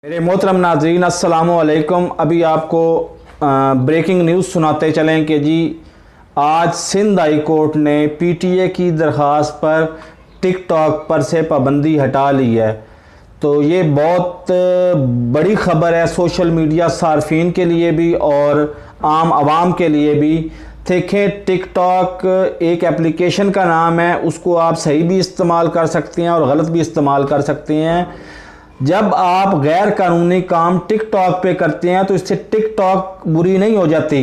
मेरे मोहतरम नाज़रीन अस्सलामु अलैकुम। अभी आपको ब्रेकिंग न्यूज़ सुनाते चलें कि जी आज सिंध हाई कोर्ट ने पीटीए की दरख्वास्त पर टिकटॉक पर से पाबंदी हटा ली है। तो ये बहुत बड़ी ख़बर है सोशल मीडिया सार्फिन के लिए भी और आम आवाम के लिए भी। देखें, टिकटॉक एक एप्लीकेशन का नाम है, उसको आप सही भी इस्तेमाल कर सकते हैं और गलत भी इस्तेमाल कर सकते हैं। जब आप गैर कानूनी काम टिकटॉक पे करते हैं तो इससे टिकटॉक बुरी नहीं हो जाती।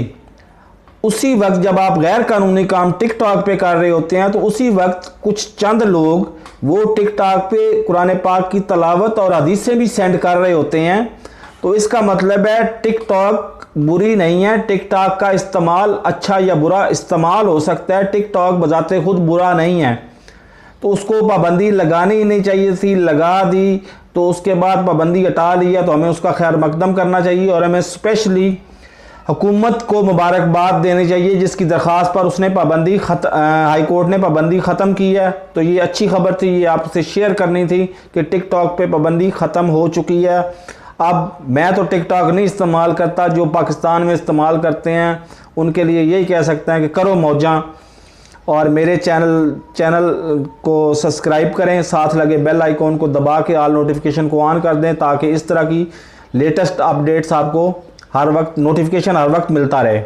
उसी वक्त जब आप गैर कानूनी काम टिकटॉक पे कर रहे होते हैं तो उसी वक्त कुछ चंद लोग वो टिकटॉक पे कुरान पाक की तलावत और हदीसें भी सेंड कर रहे होते हैं। तो इसका मतलब है टिकटॉक बुरी नहीं है। टिकटॉक का इस्तेमाल अच्छा या बुरा इस्तेमाल हो सकता है। टिकटॉक बजाते खुद बुरा नहीं है, तो उसको पाबंदी लगानी ही नहीं चाहिए थी, लगा दी। तो उसके बाद पाबंदी हटा ली है तो हमें उसका खैर मकदम करना चाहिए और हमें स्पेशली हुकूमत को मुबारकबाद देनी चाहिए जिसकी दरख्वास्त पर उसने हाई कोर्ट ने पाबंदी ख़त्म की है। तो ये अच्छी खबर थी, ये आपसे शेयर करनी थी कि टिकटॉक पे पाबंदी ख़त्म हो चुकी है। अब मैं तो टिकटॉक नहीं इस्तेमाल करता, जो पाकिस्तान में इस्तेमाल करते हैं उनके लिए यही कह सकते हैं कि करो मौजा और मेरे चैनल को सब्सक्राइब करें, साथ लगे बेल आइकॉन को दबा के ऑल नोटिफिकेशन को ऑन कर दें ताकि इस तरह की लेटेस्ट अपडेट्स आपको हर वक्त नोटिफिकेशन हर वक्त मिलता रहे।